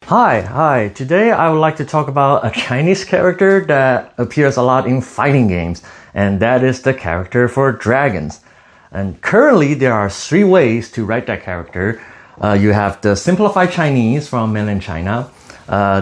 Hi. Today I would like to talk about a Chinese character that appears a lot in fighting games, and that is the character for dragons. And currently there are three ways to write that character. You have the simplified Chinese from mainland China,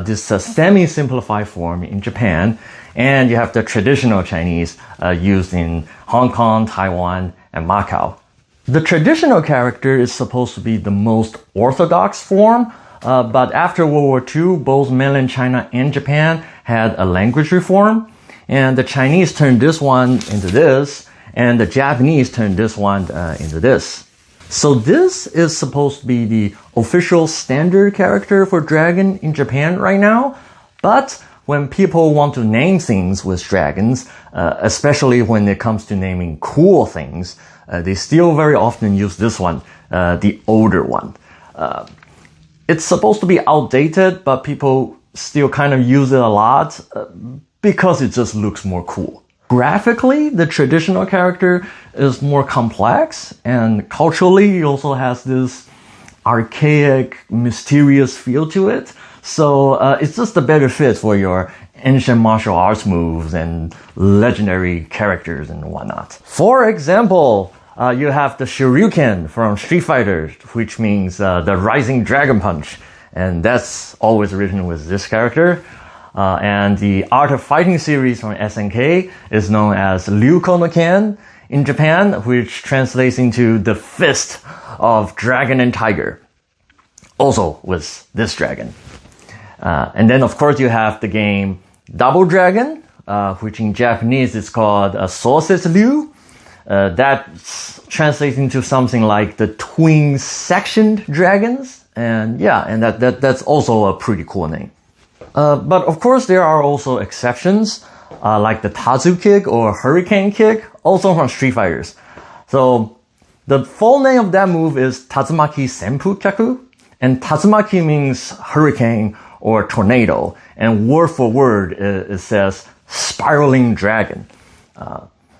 this semi-simplified form in Japan, and you have the traditional Chinese used in Hong Kong, Taiwan, and Macau. The traditional character is supposed to be the most orthodox form, but after World War II, both mainland China and Japan had a language reform, and the Chinese turned this one into this, and the Japanese turned this one into this. So this is supposed to be the official standard character for dragon in Japan right now, but when people want to name things with dragons, especially when it comes to naming cool things, they still very often use this one, the older one. It's supposed to be outdated, but people still kind of use it a lot because it just looks more cool. Graphically, the traditional character is more complex, and culturally it also has this archaic, mysterious feel to it. So it's just a better fit for your ancient martial arts moves and legendary characters and whatnot. For example, you have the Shoryuken from Street Fighter, which means the Rising Dragon Punch, and that's always written with this character. And the Art of Fighting series from SNK is known as Ryuko no Ken in Japan, which translates into the Fist of Dragon and Tiger, also with this dragon. And then of course you have the game Double Dragon, which in Japanese is called Sosetsu Ryu. That translates into something like the twin-sectioned dragons, and that's also a pretty cool name. But of course there are also exceptions, like the Tazu kick or Hurricane kick, also from Street Fighters. So the full name of that move is Tatsumaki Senpu Kyaku, and Tatsumaki means hurricane or tornado, and word for word it says spiraling dragon.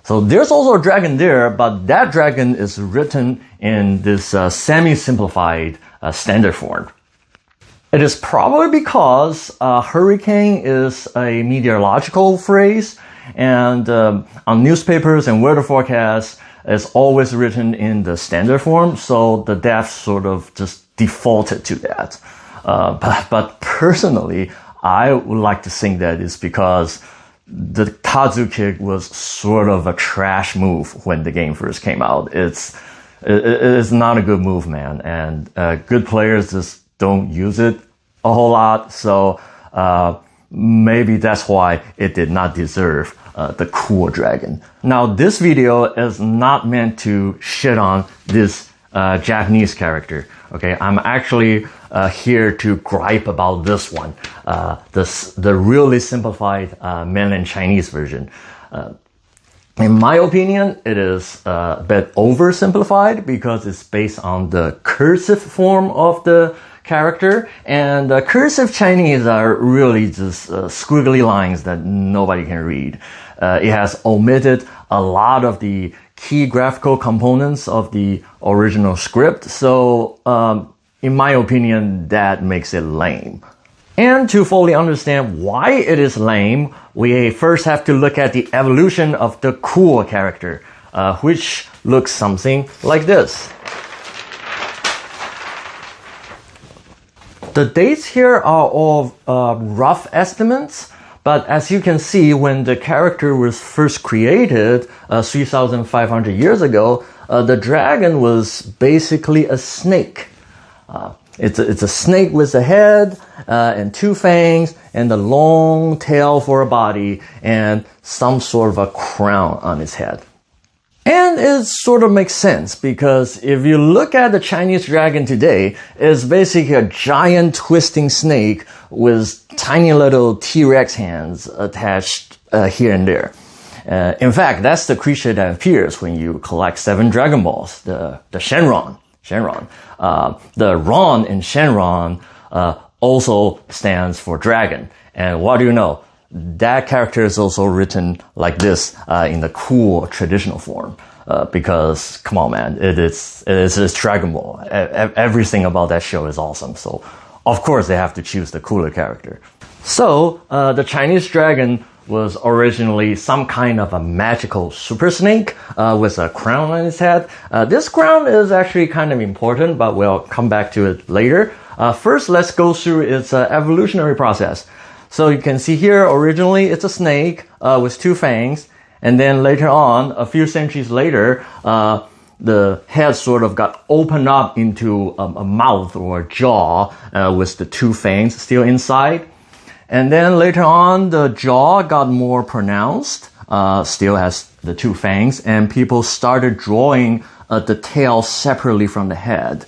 So there's also a dragon there, but that dragon is written in this semi-simplified standard form. It is probably because hurricane is a meteorological phrase, and on newspapers and weather forecasts, it's always written in the standard form, so the devs sort of just defaulted to that. But personally, I would like to think that it's because the Tazu kick was sort of a trash move when the game first came out. It's not a good move, man, and good players just don't use it a whole lot, so maybe that's why it did not deserve the cool dragon. Now, this video is not meant to shit on this Japanese character, okay? I'm actually here to gripe about this one, the really simplified mainland Chinese version. In my opinion, it is a bit oversimplified because it's based on the cursive form of the character, and cursive Chinese are really just squiggly lines that nobody can read. It has omitted a lot of the key graphical components of the original script, so in my opinion, that makes it lame. And to fully understand why it is lame, we first have to look at the evolution of the cool character, which looks something like this. The dates here are all rough estimates, but as you can see, when the character was first created 3,500 years ago, the dragon was basically a snake. It's a snake with a head and two fangs and a long tail for a body and some sort of a crown on its head. And it sort of makes sense because if you look at the Chinese dragon today, it's basically a giant twisting snake with tiny little T-Rex hands attached here and there. In fact, that's the creature that appears when you collect 7 Dragon Balls, the Shenron. The Ron in Shenron also stands for dragon. And what do you know? That character is also written like this in the cool traditional form. Because, come on man, it is Dragon Ball. Everything about that show is awesome. So Of course, they have to choose the cooler character. So, the Chinese dragon was originally some kind of a magical super snake with a crown on its head. This crown is actually kind of important, but we'll come back to it later. First, let's go through its evolutionary process. So you can see here, originally it's a snake with two fangs, and then later on, a few centuries later, the head sort of got opened up into a mouth or a jaw with the two fangs still inside. And then later on, the jaw got more pronounced, still has the two fangs, and people started drawing the tail separately from the head.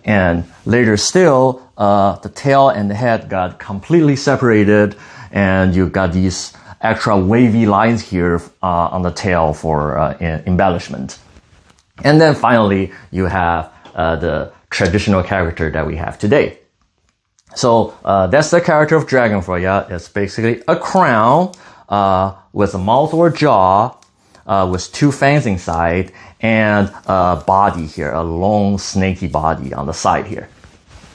And later still, the tail and the head got completely separated, and you got these extra wavy lines here on the tail for embellishment. And then finally, you have the traditional character that we have today. So that's the character of dragon for you. It's basically a crown with a mouth or jaw with two fangs inside and a body here, a long snaky body on the side here.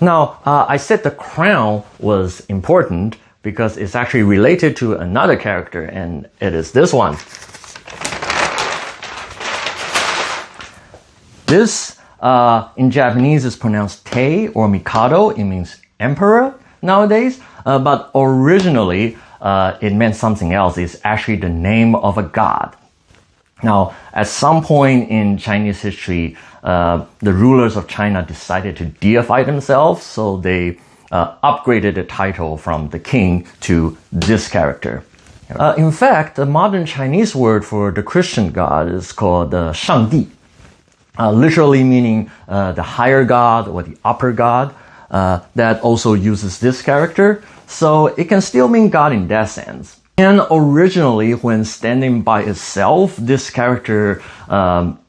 Now, I said the crown was important because it's actually related to another character, and it is this one. This, in Japanese, is pronounced Tei or Mikado. It means emperor nowadays, but originally, it meant something else. It's actually the name of a god. Now, at some point in Chinese history, the rulers of China decided to deify themselves, so they upgraded the title from the king to this character. In fact, the modern Chinese word for the Christian god is called 上帝, literally meaning the higher god or the upper god. That also uses this character, so it can still mean God in that sense. And originally, when standing by itself, this character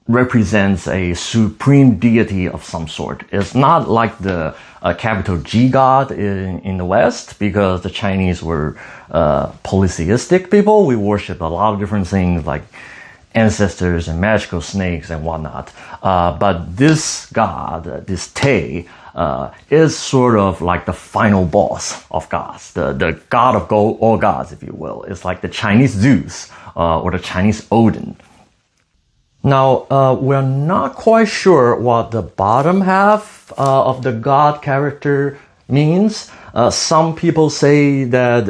represents a supreme deity of some sort. It's not like the capital G God in the West, because the Chinese were polytheistic people. We worship a lot of different things like ancestors and magical snakes and whatnot. But this god, this Tei, is sort of like the final boss of gods, the god of all gods, if you will. It's like the Chinese Zeus or the Chinese Odin. Now, we're not quite sure what the bottom half of the god character means. Some people say that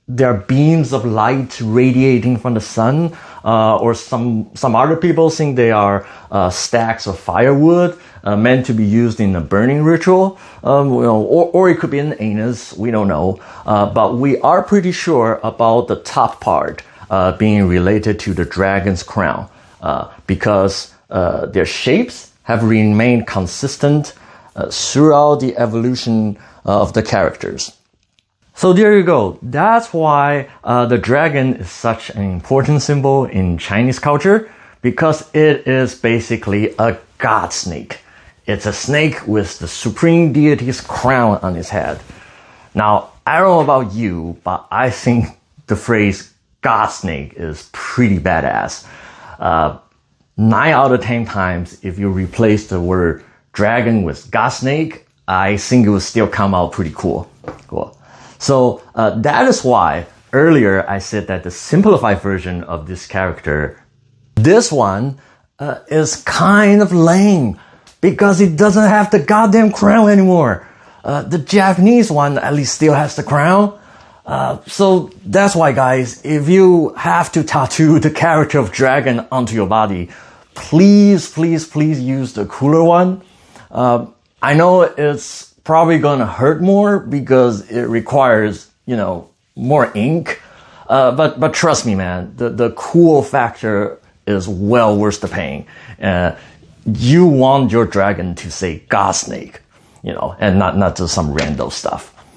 there are beams of light radiating from the sun, or some other people think they are stacks of firewood meant to be used in a burning ritual, or it could be an anus, we don't know. But we are pretty sure about the top part being related to the dragon's crown, because their shapes have remained consistent throughout the evolution of the characters. So there you go. That's why the dragon is such an important symbol in Chinese culture, because it is basically a god snake. It's a snake with the supreme deity's crown on its head. Now, I don't know about you, but I think the phrase god snake is pretty badass. 9 out of 10 times, if you replace the word dragon with god snake, I think it will still come out pretty cool. So that is why earlier I said that the simplified version of this character, this one, is kind of lame because it doesn't have the goddamn crown anymore. The Japanese one at least still has the crown. So that's why, guys, if you have to tattoo the character of dragon onto your body, please use the cooler one. I know it's probably gonna hurt more because it requires, more ink. But trust me, man, the cool factor is well worth the pain. You want your dragon to say God Snake, and not just some random stuff.